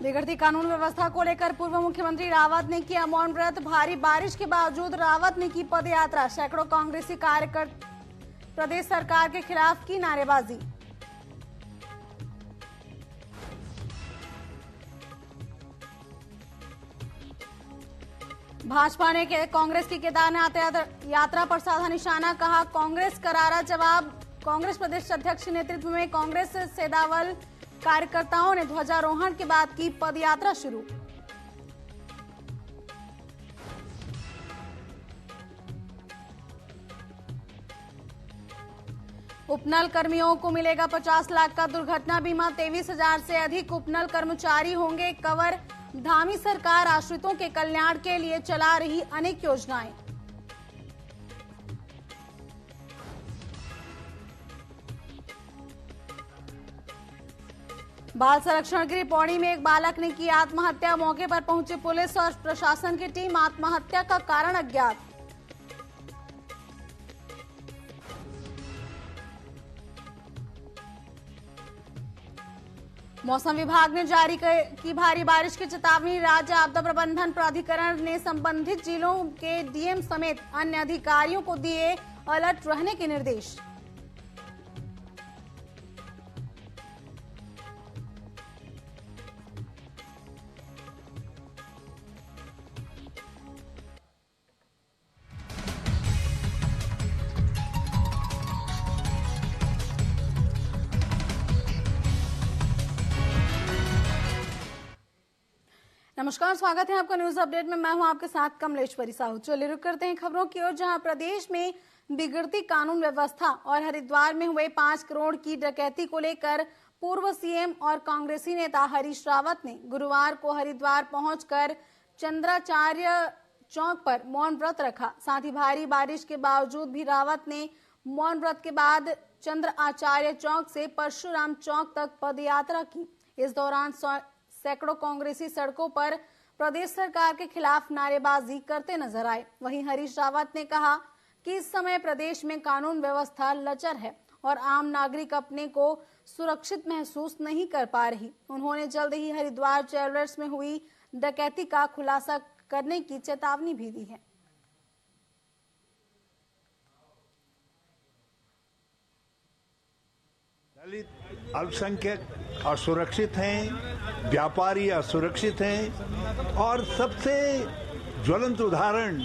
बिगड़ती कानून व्यवस्था को लेकर पूर्व मुख्यमंत्री रावत ने किया मौन व्रत। भारी बारिश के बावजूद रावत ने की पदयात्रा। सैकड़ों कांग्रेसी कार्यकर्ता प्रदेश सरकार के खिलाफ की नारेबाजी। भाजपा ने कांग्रेस की केदारनाथ यात्रा पर साधा निशाना। कहा कांग्रेस करारा जवाब। कांग्रेस प्रदेश अध्यक्ष के नेतृत्व में कांग्रेस सेदावल कार्यकर्ताओं ने ध्वजारोहण के बाद की पदयात्रा शुरू। उपनल कर्मियों को मिलेगा 50 लाख का दुर्घटना बीमा। 23,000 से अधिक उपनल कर्मचारी होंगे कवर। धामी सरकार आश्रितों के कल्याण के लिए चला रही अनेक योजनाएं। बाल संरक्षण गृह पौड़ी में एक बालक ने की आत्महत्या। मौके पर पहुंची पुलिस और प्रशासन की टीम। आत्महत्या का कारण अज्ञात। मौसम विभाग ने जारी की भारी बारिश की चेतावनी। राज्य आपदा प्रबंधन प्राधिकरण ने संबंधित जिलों के डीएम समेत अन्य अधिकारियों को दिए अलर्ट रहने के निर्देश। नमस्कार, स्वागत है आपका न्यूज अपडेट में। मैं हूं आपके साथ कमलेश्वरी साहू। चलिए रुक करते हैं खबरों की ओर, जहां प्रदेश में बिगड़ती कानून व्यवस्था और हरिद्वार में हुए 5 करोड़ की डकैती को लेकर पूर्व सीएम और कांग्रेसी नेता हरीश रावत ने गुरुवार को हरिद्वार पहुंचकर चंद्राचार्य चौक पर मौन व्रत रखा। साथ ही भारी बारिश के बावजूद भी रावत ने मौन व्रत के बाद चंद्राचार्य चौक से परशुराम चौक तक पदयात्रा की। इस दौरान सैकड़ों कांग्रेसी सड़कों पर प्रदेश सरकार के खिलाफ नारेबाजी करते नजर आए। वहीं हरीश रावत ने कहा कि इस समय प्रदेश में कानून व्यवस्था लचर है और आम नागरिक अपने को सुरक्षित महसूस नहीं कर पा रही। उन्होंने जल्द ही हरिद्वार ज्वेलर्स में हुई डकैती का खुलासा करने की चेतावनी भी दी है। दलित अल्पसंख्यक असुरक्षित हैं, व्यापारी असुरक्षित हैं और सबसे ज्वलंत उदाहरण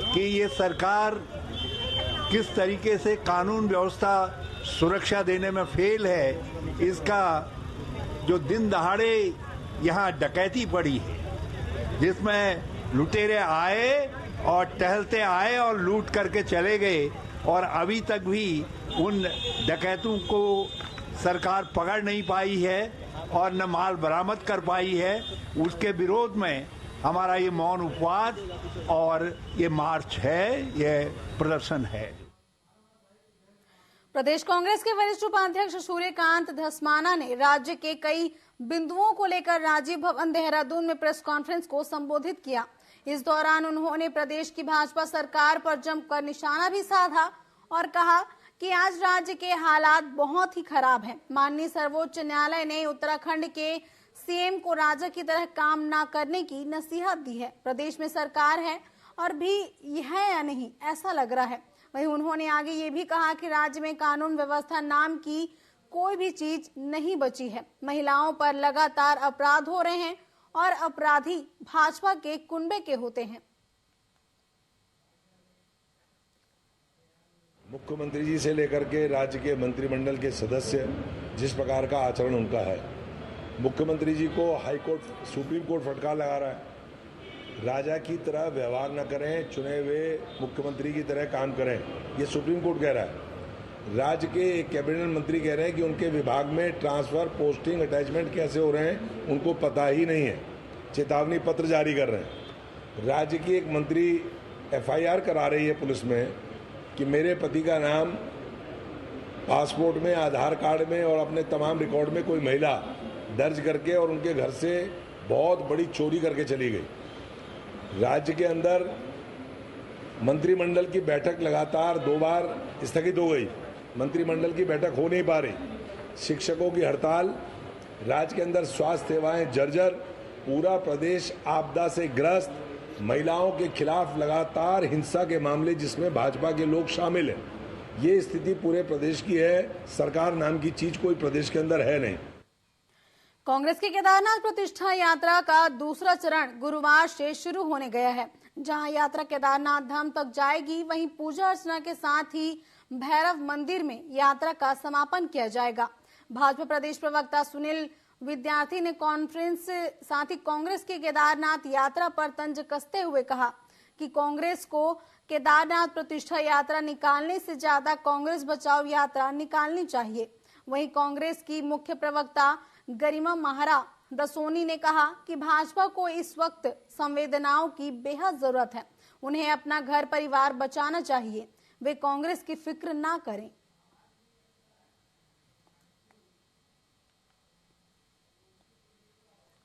कि ये सरकार किस तरीके से कानून व्यवस्था सुरक्षा देने में फेल है, इसका जो दिन दहाड़े यहाँ डकैती पड़ी है, जिसमें लुटेरे आए और टहलते आए और लूट करके चले गए और अभी तक भी उन डकैतों को सरकार पकड़ नहीं पाई है और न माल बरामद कर पाई है। उसके विरोध में हमारा ये मौन उपवास और ये मार्च है, ये प्रदर्शन है। प्रदेश कांग्रेस के वरिष्ठ उपाध्यक्ष सूर्यकांत धस्माना ने राज्य के कई बिंदुओं को लेकर राजीव भवन देहरादून में प्रेस कॉन्फ्रेंस को संबोधित किया। इस दौरान उन्होंने प्रदेश की भाजपा सरकार पर जमकर निशाना भी साधा और कहा कि आज राज्य के हालात बहुत ही खराब हैं। माननीय सर्वोच्च न्यायालय ने उत्तराखंड के सीएम को राजा की तरह काम न करने की नसीहत दी है। प्रदेश में सरकार है और भी यह है या नहीं, ऐसा लग रहा है। वहीं उन्होंने आगे ये भी कहा कि राज्य में कानून व्यवस्था नाम की कोई भी चीज नहीं बची है। महिलाओं पर लगातार अपराध हो रहे हैं और अपराधी भाजपा के कुनबे के होते हैं। मुख्यमंत्री जी से लेकर के राज्य के मंत्रिमंडल के सदस्य जिस प्रकार का आचरण उनका है, मुख्यमंत्री जी को हाई कोर्ट, सुप्रीम कोर्ट फटकार लगा रहा है। राजा की तरह व्यवहार न करें, चुने हुए मुख्यमंत्री की तरह काम करें, ये सुप्रीम कोर्ट कह रहा है। राज्य के एक कैबिनेट मंत्री कह रहे हैं कि उनके विभाग में ट्रांसफर, पोस्टिंग, अटैचमेंट कैसे हो रहे हैं उनको पता ही नहीं है, चेतावनी पत्र जारी कर रहे हैं। राज्य की एक मंत्री एफआईआर करा रही है पुलिस में कि मेरे पति का नाम पासपोर्ट में, आधार कार्ड में और अपने तमाम रिकॉर्ड में कोई महिला दर्ज करके और उनके घर से बहुत बड़ी चोरी करके चली गई। राज्य के अंदर मंत्रिमंडल की बैठक लगातार 2 बार स्थगित हो गई, मंत्रिमंडल की बैठक हो नहीं पा रही। शिक्षकों की हड़ताल, राज्य के अंदर स्वास्थ्य सेवाएं जर्जर, पूरा प्रदेश आपदा से ग्रस्त, महिलाओं के खिलाफ लगातार हिंसा के मामले जिसमें भाजपा के लोग शामिल हैं, ये स्थिति पूरे प्रदेश की है। सरकार नाम की चीज कोई प्रदेश के अंदर है नहीं। कांग्रेस की केदारनाथ प्रतिष्ठा यात्रा का दूसरा चरण गुरुवार से शुरू होने गया है। जहां यात्रा केदारनाथ धाम तक जाएगी, वहीं पूजा अर्चना के साथ ही भैरव मंदिर में यात्रा का समापन किया जाएगा। भाजपा प्रदेश प्रवक्ता सुनील विद्यार्थी ने कॉन्फ्रेंस साथ ही कांग्रेस की केदारनाथ यात्रा पर तंज कसते हुए कहा कि कांग्रेस को केदारनाथ प्रतिष्ठा यात्रा निकालने से ज्यादा कांग्रेस बचाओ यात्रा निकालनी चाहिए। वहीं कांग्रेस की मुख्य प्रवक्ता गरिमा महारा दसोनी ने कहा कि भाजपा को इस वक्त संवेदनाओं की बेहद जरूरत है। उन्हें अपना घर परिवार बचाना चाहिए, वे कांग्रेस की फिक्र ना करें।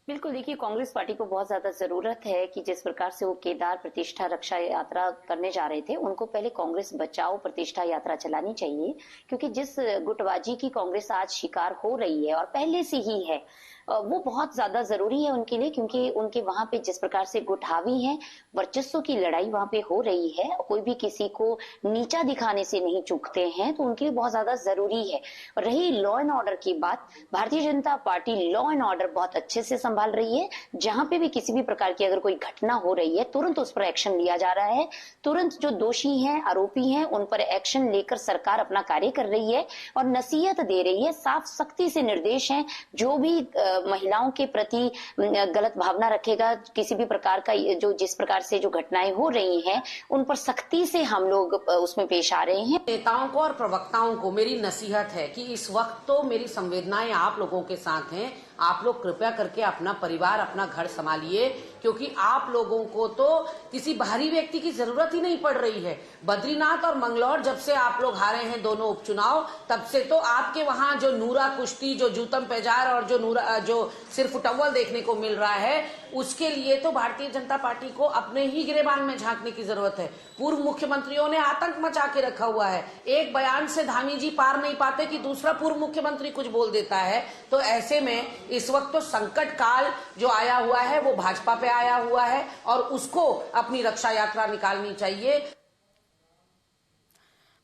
बिल्कुल, देखिए कांग्रेस पार्टी को बहुत ज्यादा जरूरत है कि जिस प्रकार से वो केदार प्रतिष्ठा रक्षा यात्रा करने जा रहे थे, उनको पहले कांग्रेस बचाओ प्रतिष्ठा यात्रा चलानी चाहिए, क्योंकि जिस गुटबाजी की कांग्रेस आज शिकार हो रही है और पहले से ही है, वो बहुत ज्यादा जरूरी है उनके लिए, क्योंकि उनके वहां पे जिस प्रकार से गुट हावी है, वर्चस्व की लड़ाई वहां पे हो रही है, कोई भी किसी को नीचा दिखाने से नहीं चूकते हैं, तो उनके लिए बहुत ज्यादा जरूरी है। रही लॉ एंड ऑर्डर की बात, Bharatiya Janata party law and order बहुत अच्छे से संभाल रही है। जहां पे भी किसी भी प्रकार की अगर कोई घटना हो रही है, तुरंत उस पर एक्शन लिया जा रहा है, तुरंत जो दोषी हैं, आरोपी हैं, उन पर एक्शन लेकर सरकार अपना कार्य कर रही है और नसीहत दे रही है। साफ सख्ती से निर्देश हैं, जो भी महिलाओं के प्रति गलत भावना रखेगा, किसी भी प्रकार का जो जिस प्रकार से जो घटनाएं हो रही हैं, उन पर सख्ती से हम लोग उसमें पेश आ रहे हैं। नेताओं को और प्रवक्ताओं को मेरी नसीहत है कि इस वक्त तो मेरी संवेदनाएं आप लोगों के साथ हैं। आप लोग कृपया करके अपना परिवार, अपना घर संभालिए, क्योंकि आप लोगों को तो किसी बाहरी व्यक्ति की जरूरत ही नहीं पड़ रही है। बद्रीनाथ और मंगलौर जब से आप लोग हारे हैं दोनों उपचुनाव, तब से तो आपके वहां जो नूरा कुश्ती, जो जूतम पेजार और जो सिर्फ टवल देखने को मिल रहा है, उसके लिए तो भारतीय जनता पार्टी को अपने ही गिरेबान में झांकने की जरूरत है। पूर्व मुख्यमंत्रियों ने आतंक मचा के रखा हुआ है। एक बयान से धामी जी पार नहीं पाते कि दूसरा पूर्व मुख्यमंत्री कुछ बोल देता है। तो ऐसे में इस वक्त तो संकट काल जो आया हुआ है वो भाजपा पे आया हुआ है और उसको अपनी रक्षा यात्रा निकालनी चाहिए।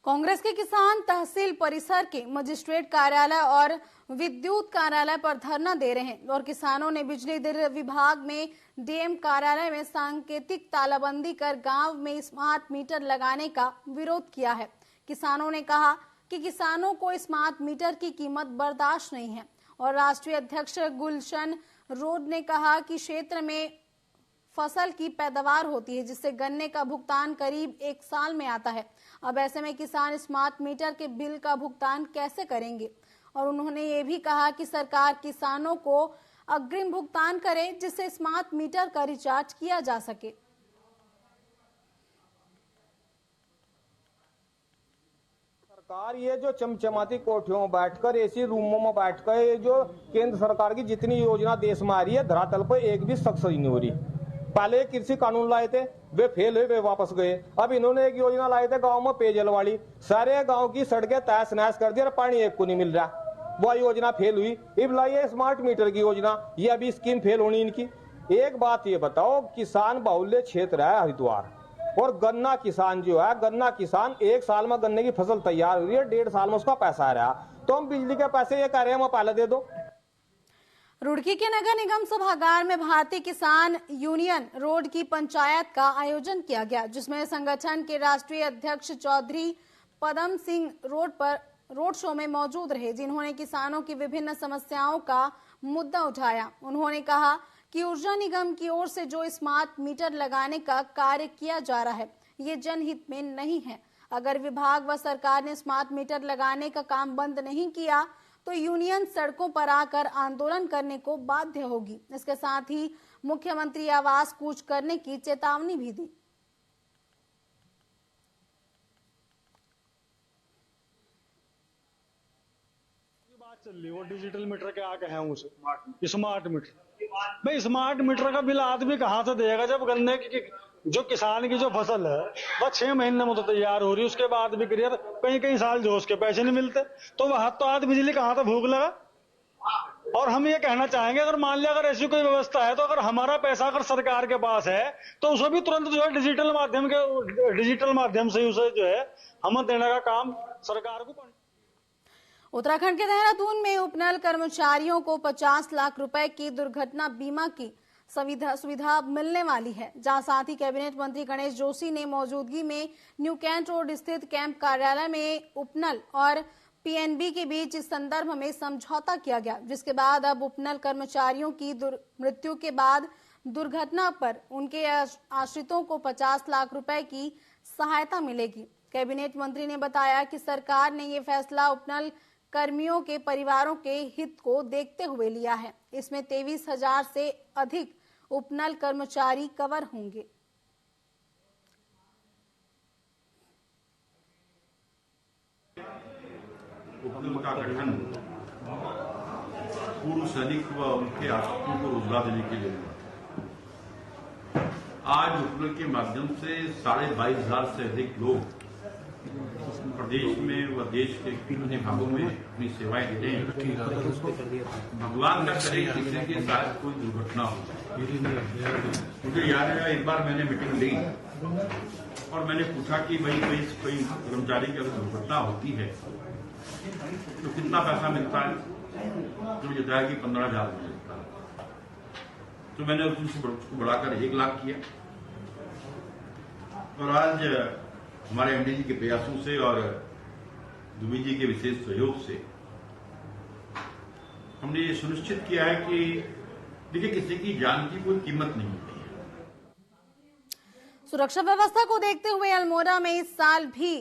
कांग्रेस के किसान तहसील परिसर के मजिस्ट्रेट कार्यालय और विद्युत कार्यालय पर धरना दे रहे हैं और किसानों ने बिजली विभाग में डीएम कार्यालय में सांकेतिक तालाबंदी कर गांव में स्मार्ट मीटर लगाने का विरोध किया है। किसानों ने कहा कि किसानों को स्मार्ट मीटर की कीमत बर्दाश्त नहीं है और राष्ट्रीय अध्यक्ष गुलशन रोड ने कहा कि क्षेत्र में फसल की पैदावार होती है, जिससे गन्ने का भुगतान करीब 1 साल में आता है। अब ऐसे में किसान स्मार्ट मीटर के बिल का भुगतान कैसे करेंगे? और उन्होंने ये भी कहा कि सरकार किसानों को अग्रिम भुगतान करे, जिससे स्मार्ट मीटर का रिचार्ज किया जा सके। सरकार ये जो चमचमाती कोठियों में बैठकर, एसी रूमों में बैठकर, ये जो केंद्र सरकार की जितनी योजना देश में आ रही है, धरातल पर एक भी सक्सेस नहीं हो रही। पहले कृषि कानून लाए थे, वे फेल हुए, वे वापस गए। अब इन्होंने एक योजना लाई थे गांव में पेयजल वाली, सारे गांव की सड़कें तहस नहस कर दी और पानी एक को नहीं मिल रहा। वह योजना फेल हुई। अब लाइए स्मार्ट मीटर की योजना, ये अभी स्कीम फेल होनी इनकी। एक बात ये बताओ, किसान बाहुल्य क्षेत्र है हरिद्वार, और गन्ना किसान जो है, गन्ना किसान 1 साल में गन्ने की फसल तैयार हुई है, 1.5 साल में उसका पैसा आ रहा। तो हम बिजली के पैसे ये कह रहे हैं, हम पहले दे दो। रुड़की के नगर निगम सभागार में भारतीय किसान यूनियन रोड की पंचायत का आयोजन किया गया, जिसमें संगठन के राष्ट्रीय अध्यक्ष चौधरी पदम सिंह रोड शो में मौजूद रहे, जिन्होंने किसानों की विभिन्न समस्याओं का मुद्दा उठाया। उन्होंने कहा कि ऊर्जा निगम की ओर से जो स्मार्ट मीटर लगाने का कार्य किया जा रहा है, ये जनहित में नहीं है। अगर विभाग व सरकार ने स्मार्ट मीटर लगाने का काम बंद नहीं किया तो यूनियन सड़कों पर आकर आंदोलन करने को बाध्य होगी। इसके साथ ही मुख्यमंत्री आवास कूच करने की चेतावनी भी दी। बात चल रही है वो डिजिटल मीटर के आगे है, उसे स्मार्ट मीटर। भाई स्मार्ट मीटर का बिल आदमी कहाँ से देगा जब गन्ने की जो किसान की जो फसल है वह 6 महीने में तो तैयार हो रही है, उसके बाद भी कई साल जो उसके पैसे नहीं मिलते, तो वह तो आज बिजली कहाँ से भूख लगा। और हम ये कहना चाहेंगे, अगर मान लिया अगर ऐसी कोई व्यवस्था है तो अगर हमारा पैसा अगर सरकार के पास है तो उसे भी तुरंत जो है डिजिटल माध्यम से उसे जो है हम देने का काम सरकार को। उत्तराखंड के देहरादून में उपनल कर्मचारियों को 50 लाख रुपए की दुर्घटना बीमा की सुविधा मिलने वाली है, जहां साथ ही कैबिनेट मंत्री गणेश जोशी ने मौजूदगी में न्यू कैंट रोड स्थित कैंप कार्यालय में उपनल और पीएनबी के बीच इस संदर्भ में समझौता किया गया, जिसके बाद अब उपनल कर्मचारियों की मृत्यु के बाद दुर्घटना पर उनके आश्रितों को 50 लाख रुपए की सहायता मिलेगी। कैबिनेट मंत्री ने बताया कि सरकार ने ये फैसला उपनल कर्मियों के परिवारों के हित को देखते हुए लिया है। इसमें 23,000 से अधिक उपनल कर्मचारी कवर होंगे। उपनल का गठन पूर्व सैनिक व उनके आश्रितों को रोजगार देने के लिए हुआ। आज उपनल के माध्यम से 22,500 से अधिक लोग प्रदेश में व देश के विभिन्न भागों में अपनी सेवाएं दे रहे हैं। भगवान न करे किसी के साथ कोई दुर्घटना हो। मुझे याद है एक बार मैंने मीटिंग ली और मैंने पूछा कि भाई कोई कर्मचारी की अगर दुर्घटना होती है तो कितना पैसा मिलता है, तो मुझे बताया कि 15,000 मिलता है। तो मैंने उसको बढ़ाकर 1 लाख किया और आज हमारे एमडी जी के प्रयासों से और दुबे जी के विशेष सहयोग से हमने ये सुनिश्चित किया है कि देखिए किसी की जान की कोई कीमत नहीं होती है। सुरक्षा व्यवस्था को देखते हुए अल्मोड़ा में इस साल भी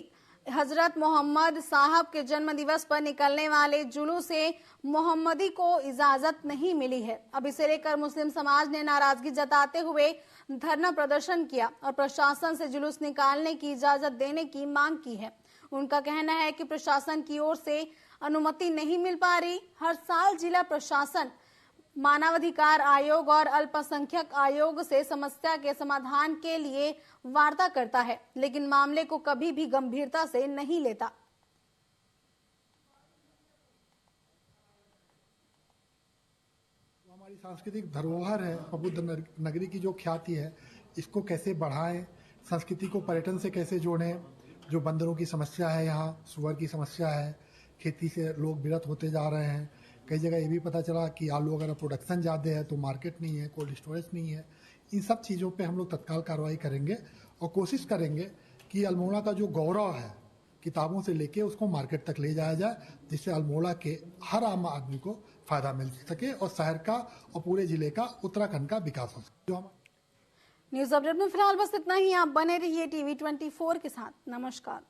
हजरत मोहम्मद साहब के जन्म दिवस पर निकलने वाले जुलूस से मोहम्मदी को इजाजत नहीं मिली है। अब इसे लेकर मुस्लिम समाज ने नाराजगी जताते हुए धरना प्रदर्शन किया और प्रशासन से जुलूस निकालने की इजाजत देने की मांग की है। उनका कहना है कि प्रशासन की ओर से अनुमति नहीं मिल पा रही। हर साल जिला प्रशासन, मानवाधिकार आयोग और अल्पसंख्यक आयोग से समस्या के समाधान के लिए वार्ता करता है, लेकिन मामले को कभी भी गंभीरता से नहीं लेता। हमारी सांस्कृतिक धरोहर है, बुद्ध नगरी की जो ख्याति है, इसको कैसे बढ़ाएं, संस्कृति को पर्यटन से कैसे जोड़ें। जो बंदरों की समस्या है, यहाँ सुअर की समस्या है, खेती से लोग विरत होते जा रहे हैं। कई जगह ये भी पता चला कि आलू अगर प्रोडक्शन ज़्यादा है तो मार्केट नहीं है, कोल्ड स्टोरेज नहीं है। इन सब चीज़ों पे हम लोग तत्काल कार्रवाई करेंगे और कोशिश करेंगे कि अल्मोड़ा का जो गौरव है किताबों से लेके उसको मार्केट तक ले जाया जाए, जिससे अल्मोड़ा के हर आम आदमी को फायदा मिल सके और शहर का और पूरे जिले का, उत्तराखंड का विकास हो सके। न्यूज अपडेट में फिलहाल बस इतना ही। आप बने रहिए टीवी 24 के साथ। नमस्कार।